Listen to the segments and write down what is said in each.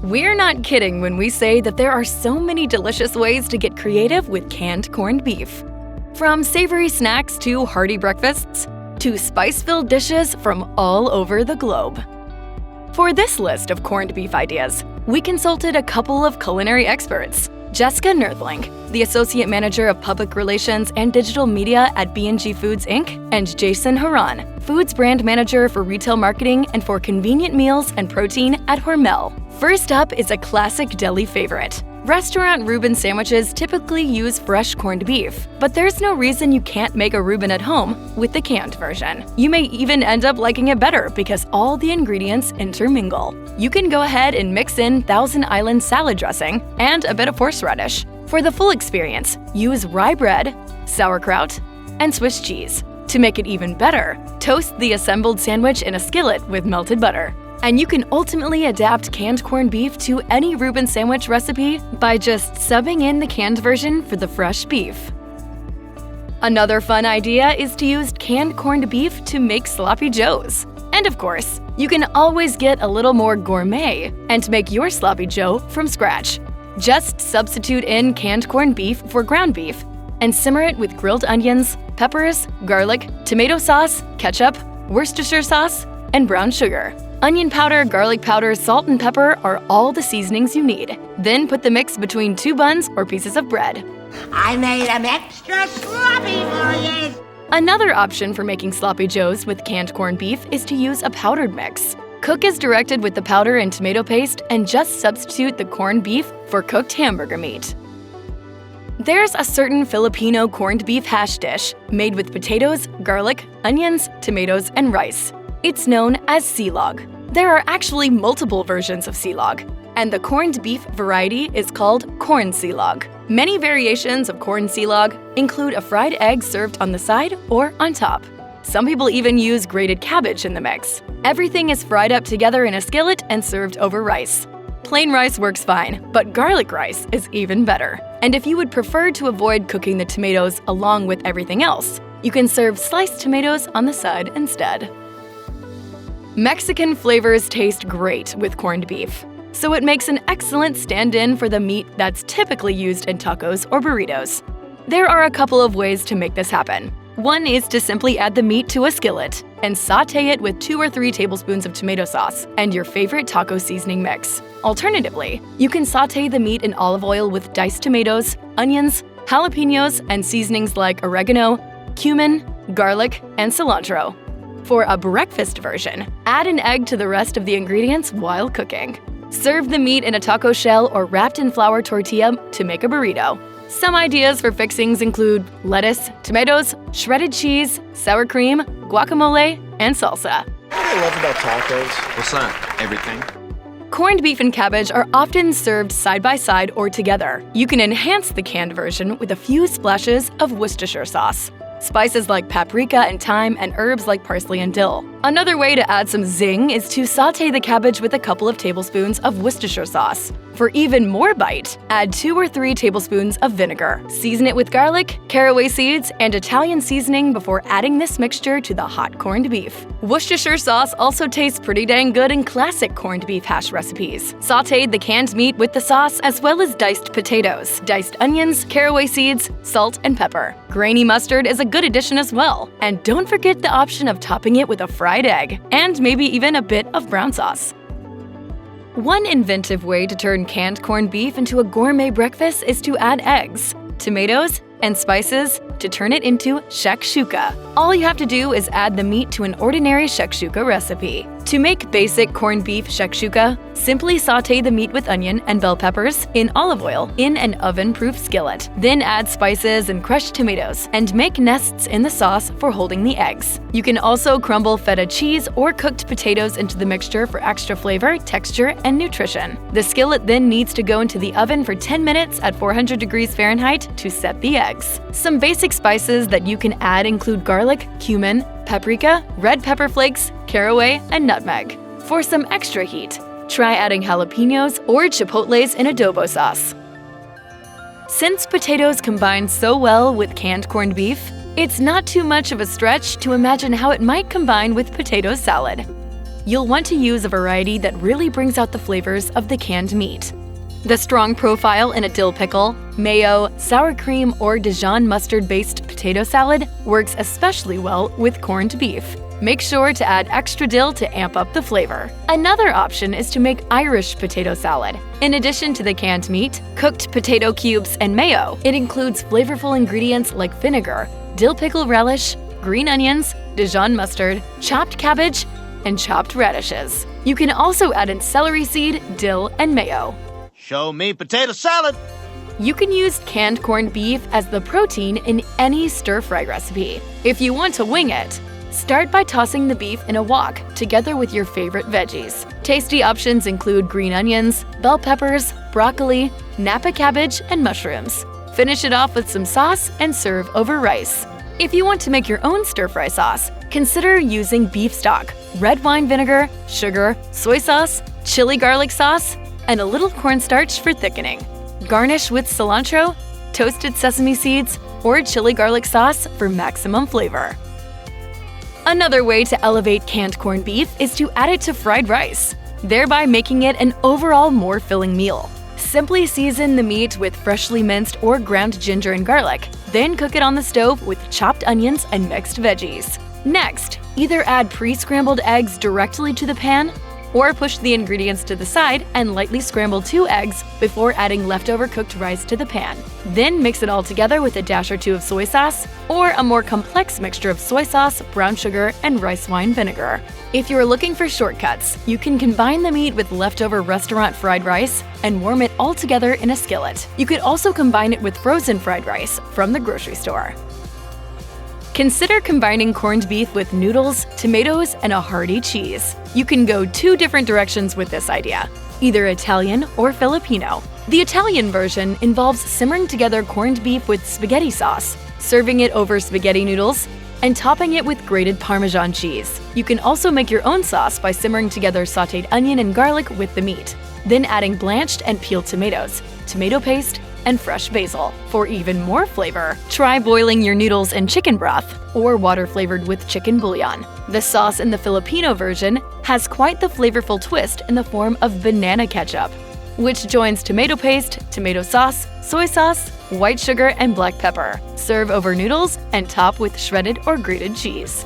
We're not kidding when we say that there are so many delicious ways to get creative with canned corned beef. From savory snacks to hearty breakfasts, to spice-filled dishes from all over the globe. For this list of corned beef ideas, we consulted a couple of culinary experts. Jessica Nerdling, the Associate Manager of Public Relations and Digital Media at B&G Foods Inc., and Jason Haran, Foods Brand Manager for Retail Marketing and for Convenient Meals and Protein at Hormel. First up is a classic deli favorite. Restaurant Reuben sandwiches typically use fresh corned beef, but there's no reason you can't make a Reuben at home with the canned version. You may even end up liking it better because all the ingredients intermingle. You can go ahead and mix in Thousand Island salad dressing and a bit of horseradish. For the full experience, use rye bread, sauerkraut, and Swiss cheese. To make it even better, toast the assembled sandwich in a skillet with melted butter. And you can ultimately adapt canned corned beef to any Reuben sandwich recipe by just subbing in the canned version for the fresh beef. Another fun idea is to use canned corned beef to make sloppy joes. And of course, you can always get a little more gourmet and make your sloppy joe from scratch. Just substitute in canned corned beef for ground beef and simmer it with grilled onions, peppers, garlic, tomato sauce, ketchup, Worcestershire sauce, and brown sugar. Onion powder, garlic powder, salt, and pepper are all the seasonings you need. Then put the mix between 2 buns or pieces of bread. I made them extra sloppy for you! Another option for making sloppy joes with canned corned beef is to use a powdered mix. Cook as directed with the powder and tomato paste and just substitute the corned beef for cooked hamburger meat. There's a certain Filipino corned beef hash dish made with potatoes, garlic, onions, tomatoes, and rice. It's known as Silog. There are actually multiple versions of Silog, and the corned beef variety is called corn Silog. Many variations of corn Silog include a fried egg served on the side or on top. Some people even use grated cabbage in the mix. Everything is fried up together in a skillet and served over rice. Plain rice works fine, but garlic rice is even better. And if you would prefer to avoid cooking the tomatoes along with everything else, you can serve sliced tomatoes on the side instead. Mexican flavors taste great with corned beef, so it makes an excellent stand-in for the meat that's typically used in tacos or burritos. There are a couple of ways to make this happen. One is to simply add the meat to a skillet and sauté it with 2 or 3 tablespoons of tomato sauce and your favorite taco seasoning mix. Alternatively, you can sauté the meat in olive oil with diced tomatoes, onions, jalapenos, and seasonings like oregano, cumin, garlic, and cilantro. For a breakfast version, add an egg to the rest of the ingredients while cooking. Serve the meat in a taco shell or wrapped in flour tortilla to make a burrito. Some ideas for fixings include lettuce, tomatoes, shredded cheese, sour cream, guacamole, and salsa. What I love about tacos. What's that? Everything? Corned beef and cabbage are often served side by side or together. You can enhance the canned version with a few splashes of Worcestershire sauce, spices like paprika and thyme, and herbs like parsley and dill. Another way to add some zing is to sauté the cabbage with a couple of tablespoons of Worcestershire sauce. For even more bite, add 2 or 3 tablespoons of vinegar. Season it with garlic, caraway seeds, and Italian seasoning before adding this mixture to the hot corned beef. Worcestershire sauce also tastes pretty dang good in classic corned beef hash recipes. Sauté the canned meat with the sauce as well as diced potatoes, diced onions, caraway seeds, salt, and pepper. Grainy mustard is a good addition as well. And don't forget the option of topping it with a fried egg, and maybe even a bit of brown sauce. One inventive way to turn canned corned beef into a gourmet breakfast is to add eggs, tomatoes, and spices to turn it into shakshuka. All you have to do is add the meat to an ordinary shakshuka recipe. To make basic corned beef shakshuka, simply sauté the meat with onion and bell peppers in olive oil in an oven-proof skillet. Then add spices and crushed tomatoes and make nests in the sauce for holding the eggs. You can also crumble feta cheese or cooked potatoes into the mixture for extra flavor, texture, and nutrition. The skillet then needs to go into the oven for 10 minutes at 400 degrees Fahrenheit to set the eggs. Some basic spices that you can add include garlic, cumin, paprika, red pepper flakes, caraway, and nutmeg. For some extra heat, try adding jalapenos or chipotles in adobo sauce. Since potatoes combine so well with canned corned beef, it's not too much of a stretch to imagine how it might combine with potato salad. you'll want to use a variety that really brings out the flavors of the canned meat. The strong profile in a dill pickle, mayo, sour cream, or Dijon mustard-based potato salad works especially well with corned beef. Make sure to add extra dill to amp up the flavor. Another option is to make Irish potato salad. In addition to the canned meat, cooked potato cubes, and mayo, it includes flavorful ingredients like vinegar, dill pickle relish, green onions, Dijon mustard, chopped cabbage, and chopped radishes. You can also add in celery seed, dill, and mayo. Show me potato salad! You can use canned corned beef as the protein in any stir-fry recipe. If you want to wing it, start by tossing the beef in a wok together with your favorite veggies. Tasty options include green onions, bell peppers, broccoli, Napa cabbage, and mushrooms. Finish it off with some sauce and serve over rice. If you want to make your own stir-fry sauce, consider using beef stock, red wine vinegar, sugar, soy sauce, chili garlic sauce, and a little cornstarch for thickening. Garnish with cilantro, toasted sesame seeds, or chili garlic sauce for maximum flavor. Another way to elevate canned corned beef is to add it to fried rice, thereby making it an overall more filling meal. Simply season the meat with freshly minced or ground ginger and garlic, then cook it on the stove with chopped onions and mixed veggies. Next, either add pre-scrambled eggs directly to the pan, or push the ingredients to the side and lightly scramble 2 eggs before adding leftover cooked rice to the pan. Then mix it all together with a dash or 2 of soy sauce, or a more complex mixture of soy sauce, brown sugar, and rice wine vinegar. If you're looking for shortcuts, you can combine the meat with leftover restaurant fried rice and warm it all together in a skillet. You could also combine it with frozen fried rice from the grocery store. Consider combining corned beef with noodles, tomatoes, and a hearty cheese. You can go 2 different directions with this idea, either Italian or Filipino. The Italian version involves simmering together corned beef with spaghetti sauce, serving it over spaghetti noodles, and topping it with grated Parmesan cheese. You can also make your own sauce by simmering together sautéed onion and garlic with the meat, then adding blanched and peeled tomatoes, tomato paste, and fresh basil. For even more flavor, try boiling your noodles in chicken broth or water flavored with chicken bouillon. The sauce in the Filipino version has quite the flavorful twist in the form of banana ketchup, which joins tomato paste, tomato sauce, soy sauce, white sugar, and black pepper. Serve over noodles and top with shredded or grated cheese.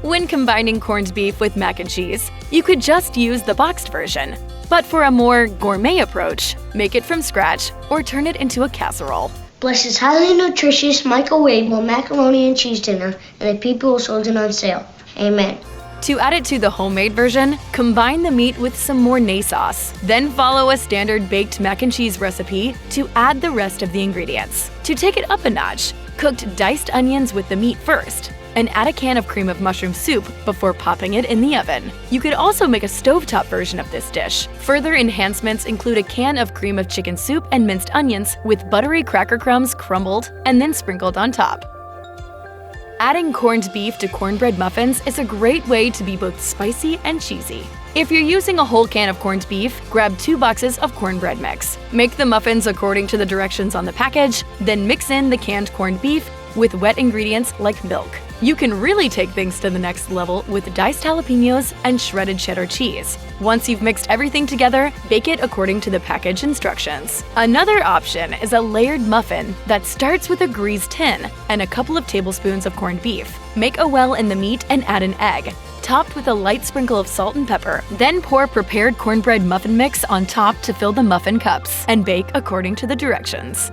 When combining corned beef with mac and cheese, you could just use the boxed version. But for a more gourmet approach, make it from scratch or turn it into a casserole. Bless this highly nutritious, microwavable macaroni and cheese dinner and the people who sold it on sale. Amen. To add it to the homemade version, combine the meat with some Mornay sauce. Then follow a standard baked mac and cheese recipe to add the rest of the ingredients. To take it up a notch, cooked diced onions with the meat first, and add a can of cream of mushroom soup before popping it in the oven. You could also make a stovetop version of this dish. Further enhancements include a can of cream of chicken soup and minced onions with buttery cracker crumbs crumbled and then sprinkled on top. Adding corned beef to cornbread muffins is a great way to be both spicy and cheesy. If you're using a whole can of corned beef, grab 2 boxes of cornbread mix. Make the muffins according to the directions on the package, then mix in the canned corned beef with wet ingredients like milk. You can really take things to the next level with diced jalapenos and shredded cheddar cheese. Once you've mixed everything together, bake it according to the package instructions. Another option is a layered muffin that starts with a greased tin and a couple of tablespoons of corned beef. Make a well in the meat and add an egg, topped with a light sprinkle of salt and pepper. Then pour prepared cornbread muffin mix on top to fill the muffin cups and bake according to the directions.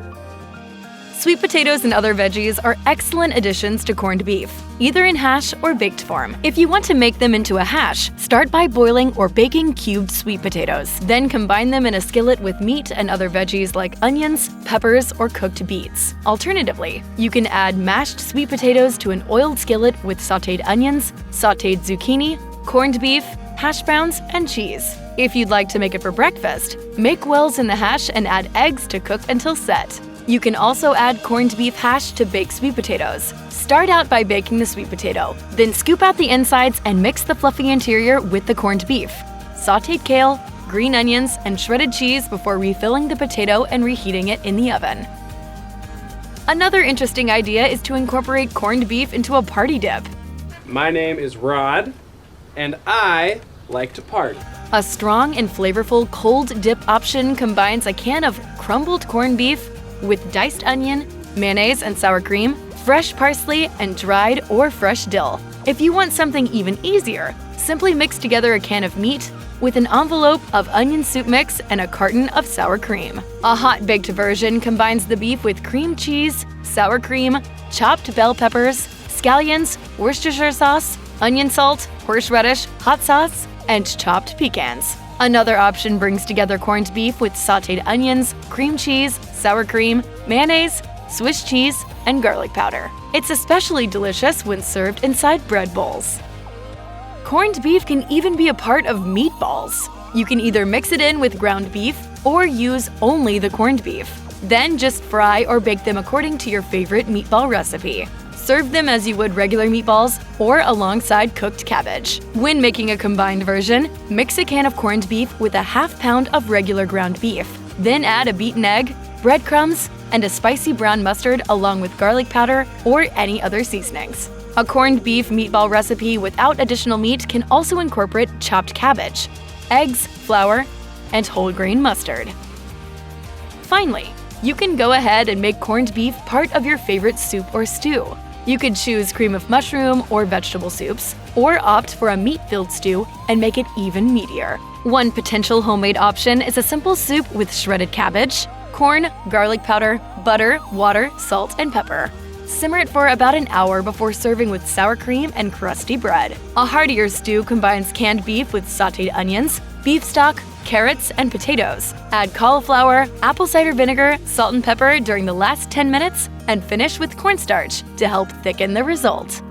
Sweet potatoes and other veggies are excellent additions to corned beef, either in hash or baked form. If you want to make them into a hash, start by boiling or baking cubed sweet potatoes. Then combine them in a skillet with meat and other veggies like onions, peppers, or cooked beets. Alternatively, you can add mashed sweet potatoes to an oiled skillet with sautéed onions, sautéed zucchini, corned beef, hash browns, and cheese. If you'd like to make it for breakfast, make wells in the hash and add eggs to cook until set. You can also add corned beef hash to baked sweet potatoes. Start out by baking the sweet potato, then scoop out the insides and mix the fluffy interior with the corned beef. Sautéed kale, green onions, and shredded cheese before refilling the potato and reheating it in the oven. Another interesting idea is to incorporate corned beef into a party dip. My name is Rod. And I like to party. A strong and flavorful cold dip option combines a can of crumbled corned beef with diced onion, mayonnaise and sour cream, fresh parsley, and dried or fresh dill. If you want something even easier, simply mix together a can of meat with an envelope of onion soup mix and a carton of sour cream. A hot-baked version combines the beef with cream cheese, sour cream, chopped bell peppers, scallions, Worcestershire sauce, onion salt, horseradish, hot sauce, and chopped pecans. Another option brings together corned beef with sautéed onions, cream cheese, sour cream, mayonnaise, Swiss cheese, and garlic powder. It's especially delicious when served inside bread bowls. Corned beef can even be a part of meatballs. You can either mix it in with ground beef or use only the corned beef. Then just fry or bake them according to your favorite meatball recipe. Serve them as you would regular meatballs or alongside cooked cabbage. When making a combined version, mix a can of corned beef with a ½ pound of regular ground beef. Then add a beaten egg, breadcrumbs, and a spicy brown mustard along with garlic powder or any other seasonings. A corned beef meatball recipe without additional meat can also incorporate chopped cabbage, eggs, flour, and whole grain mustard. Finally, you can go ahead and make corned beef part of your favorite soup or stew. You could choose cream of mushroom or vegetable soups, or opt for a meat-filled stew and make it even meatier. One potential homemade option is a simple soup with shredded cabbage, corn, garlic powder, butter, water, salt, and pepper. Simmer it for about an hour before serving with sour cream and crusty bread. A heartier stew combines canned beef with sautéed onions, beef stock, carrots, and potatoes. Add cauliflower, apple cider vinegar, salt and pepper during the last 10 minutes, and finish with cornstarch to help thicken the result.